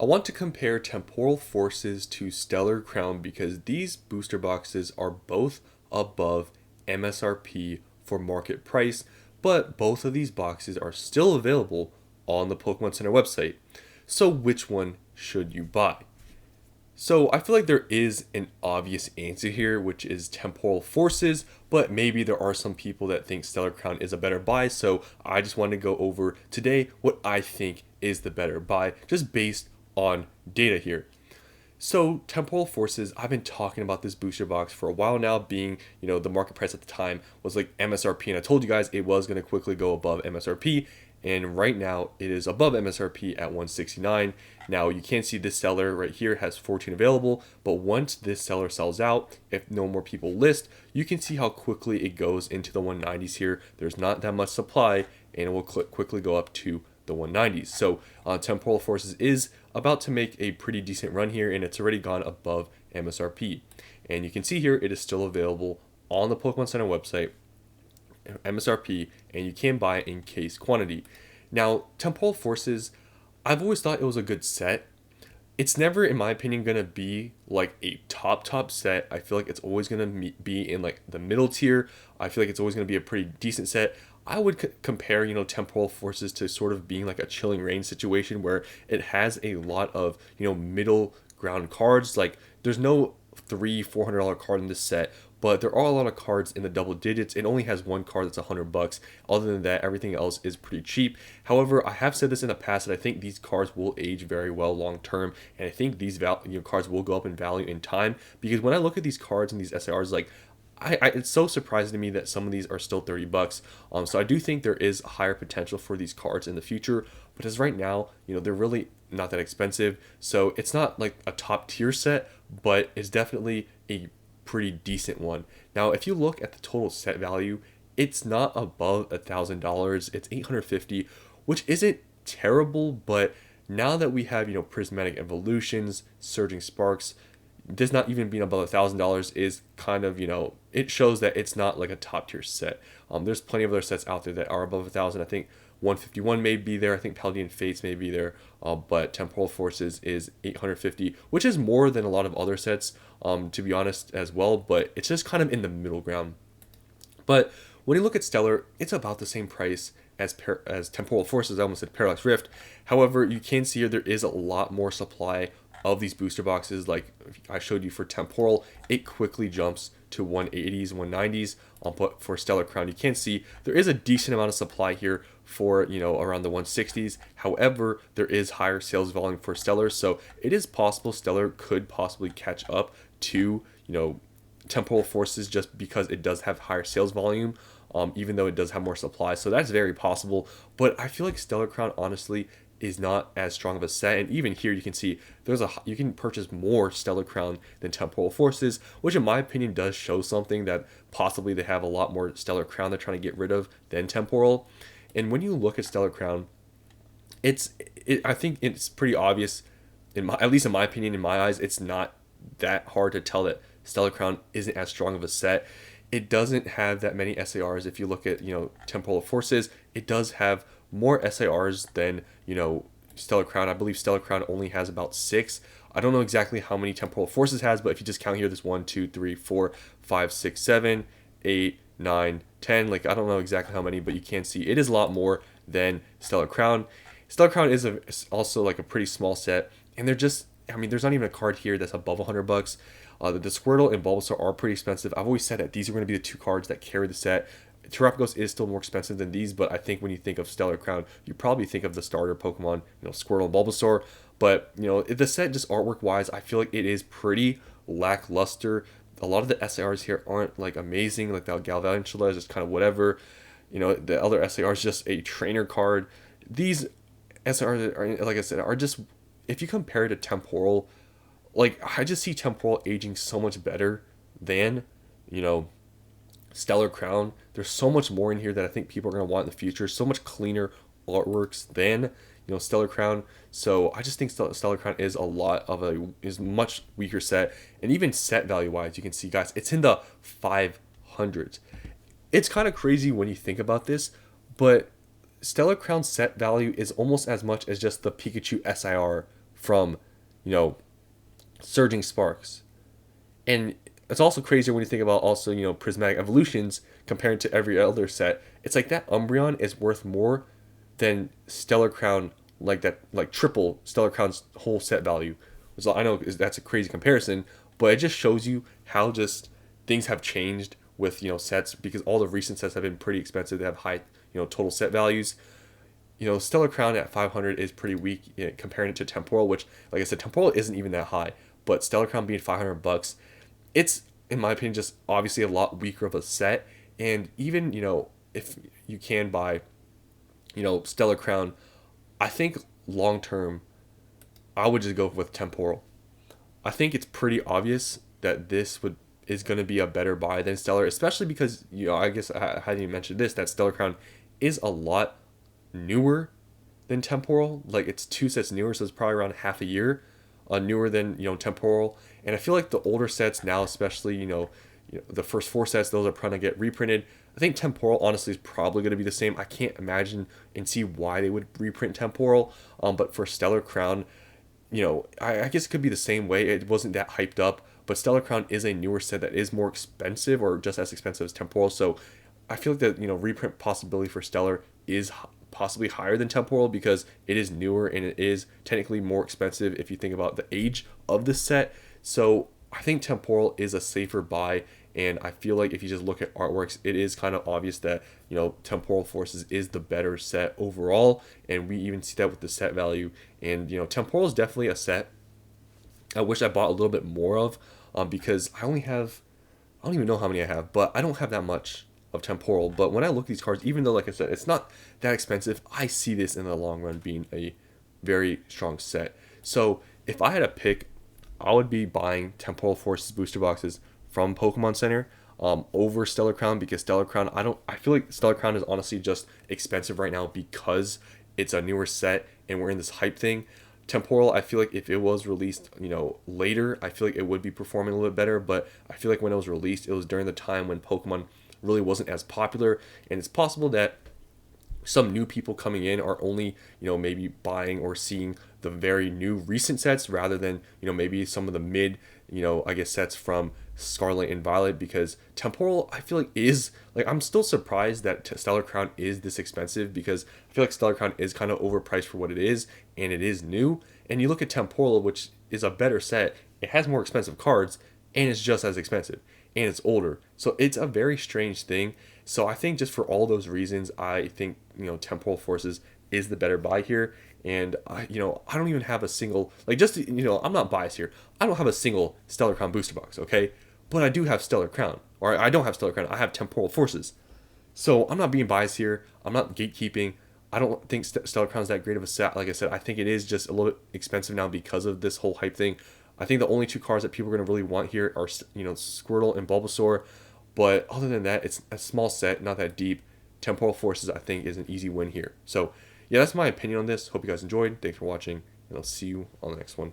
I want to compare Temporal Forces to Stellar Crown because these booster boxes are both above MSRP for market price, but both of these boxes are still available on the Pokemon Center website. So which one should you buy? So I feel like there is an obvious answer here, which is Temporal Forces, but maybe there are some people that think Stellar Crown is a better buy, so I just wanted to go over today what I think is the better buy, just based on data here. So Temporal Forces, I've been talking about this booster box for a while now, being, the market price at the time was like MSRP, and I told you guys it was going to quickly go above MSRP, and right now it is above MSRP at 169. Now you can see this seller right here has 14 available, but once this seller sells out, if no more people list, you can see how quickly it goes into the 190s here. There's not that much supply, and it will quickly go up to the 190s. So Temporal Forces is about to make a pretty decent run here, and it's already gone above MSRP. And you can see here it is still available on the Pokemon Center website, MSRP, and you can buy it in case quantity. Now, Temporal Forces, I've always thought it was a good set. It's never, in my opinion, going to be like a top set. I feel like it's always going to be in like the middle tier. I feel like it's always going to be a pretty decent set. I would compare, Temporal Forces to sort of being like a Chilling Reign situation where it has a lot of, middle ground cards. Like there's no $300-$400 card in this set, but there are a lot of cards in the double digits. It only has one card that's $100. Other than that, everything else is pretty cheap. However, I have said this in the past that I think these cards will age very well long term, and I think these cards will go up in value in time, because when I look at these cards and these SARs, like it's so surprising to me that some of these are still $30. So I do think there is a higher potential for these cards in the future, but as right now, they're really not that expensive. So it's not like a top tier set, but it's definitely a pretty decent one. Now, if you look at the total set value, it's not above $1,000. It's $850, which isn't terrible, but now that we have, Prismatic Evolutions, Surging Sparks, this not even being above $1,000 is kind of, it shows that it's not like a top tier set. There's plenty of other sets out there that are above 1,000. I think 151 may be there. I think Paladin Fates may be there. But Temporal Forces is 850, which is more than a lot of other sets, to be honest, as well. But it's just kind of in the middle ground. But when you look at Stellar, it's about the same price as Temporal Forces. I almost said Parallax Rift. However, you can see here there is a lot more supply of these booster boxes. Like I showed you for Temporal, it quickly jumps to 180s, 190s. But for Stellar Crown, you can see there is a decent amount of supply here for, around the 160s. However, there is higher sales volume for Stellar, so it is possible Stellar could possibly catch up to, Temporal Forces, just because it does have higher sales volume, even though it does have more supply. So that's very possible. But I feel like Stellar Crown, honestly, is not as strong of a set, and even here you can see you can purchase more Stellar Crown than Temporal Forces, which in my opinion does show something that possibly they have a lot more Stellar Crown they're trying to get rid of than Temporal. And when you look at Stellar Crown, I think it's pretty obvious, at least in my opinion, in my eyes, it's not that hard to tell that Stellar Crown isn't as strong of a set. It doesn't have that many SARs. If you look at Temporal Forces, it does have more SARs than Stellar Crown. I believe Stellar Crown only has about 6. I don't know exactly how many Temporal Forces has, but if you just count here, there's 1, 2, 3, 4, 5, 6, 7, 8, 9, 10. Like I don't know exactly how many, but you can see it is a lot more than Stellar Crown. Stellar Crown is also like a pretty small set, and there's not even a card here that's above $100. The Squirtle and Bulbasaur are pretty expensive. I've always said that these are going to be the two cards that carry the set. Terapagos is still more expensive than these, but I think when you think of Stellar Crown, you probably think of the starter Pokemon, Squirtle and Bulbasaur. But, the set, just artwork-wise, I feel like it is pretty lackluster. A lot of the SARs here aren't, like, amazing. Like, the Galvantula is just kind of whatever. The other SAR is just a trainer card. These SARs, like I said, are just, if you compare it to Temporal, like, I just see Temporal aging so much better than, Stellar Crown. There's so much more in here that I think people are going to want in the future. So much cleaner artworks than Stellar Crown. So I just think Stellar Crown is is much weaker set, and even set value wise, you can see, guys, it's in the 500s. It's kind of crazy when you think about this, but Stellar Crown set value is almost as much as just the Pikachu SIR from, you know, Surging Sparks. And it's also crazier when you think about also, Prismatic Evolutions compared to every other set. It's like that Umbreon is worth more than Stellar Crown, like that, like triple Stellar Crown's whole set value. So I know that's a crazy comparison, but it just shows you how just things have changed with, sets, because all the recent sets have been pretty expensive. They have high, total set values. Stellar Crown at 500 is pretty weak, comparing it to Temporal, which, like I said, Temporal isn't even that high. But Stellar Crown being $500, it's, in my opinion, just obviously a lot weaker of a set. And even, if you can buy, Stellar Crown, I think long term, I would just go with Temporal. I think it's pretty obvious that this is going to be a better buy than Stellar, especially because, I guess I hadn't even mentioned this, that Stellar Crown is a lot newer than Temporal. Like, it's 2 sets newer, so it's probably around half a year newer than, Temporal. And I feel like the older sets now, especially, the first 4 sets, those are probably going to get reprinted. I think Temporal honestly is probably going to be the same. I can't imagine and see why they would reprint Temporal. But for Stellar Crown, I guess it could be the same way. It wasn't that hyped up, but Stellar Crown is a newer set that is more expensive, or just as expensive as Temporal. So I feel like the, reprint possibility for Stellar is possibly higher than Temporal, because it is newer and it is technically more expensive if you think about the age of the set. So I think Temporal is a safer buy, and I feel like if you just look at artworks, it is kind of obvious that, Temporal Forces is the better set overall, and we even see that with the set value. And, Temporal is definitely a set I wish I bought a little bit more of, because I don't even know how many I have, but I don't have that much of Temporal. But when I look at these cards, even though, like I said, it's not that expensive, I see this in the long run being a very strong set. So if I had a pick, I would be buying Temporal Forces booster boxes from Pokemon Center over Stellar Crown, because Stellar Crown, I feel like Stellar Crown is honestly just expensive right now because it's a newer set and we're in this hype thing. Temporal, I feel like if it was released, later, I feel like it would be performing a little bit better. But I feel like when it was released, it was during the time when Pokemon really wasn't as popular, and it's possible that some new people coming in are only, maybe buying or seeing the very new recent sets rather than, maybe some of the mid, I guess sets from Scarlet and Violet, because Temporal, I feel like is, like, I'm still surprised that Stellar Crown is this expensive, because I feel like Stellar Crown is kind of overpriced for what it is, and it is new. And you look at Temporal, which is a better set, it has more expensive cards, and it's just as expensive, and it's older. So it's a very strange thing. So I think just for all those reasons, I think, Temporal Forces is the better buy here. And I don't even have a single, like, just, I'm not biased here. I don't have a single Stellar Crown booster box, okay? But I do have Stellar Crown, or I don't have Stellar Crown, I have Temporal Forces. So I'm not being biased here. I'm not gatekeeping. I don't think Stellar Crown is that great of a set. Like I said, I think it is just a little bit expensive now because of this whole hype thing. I think the only 2 cards that people are going to really want here are, Squirtle and Bulbasaur. But other than that, it's a small set, not that deep. Temporal Forces, I think, is an easy win here. So, yeah, that's my opinion on this. Hope you guys enjoyed. Thanks for watching, and I'll see you on the next one.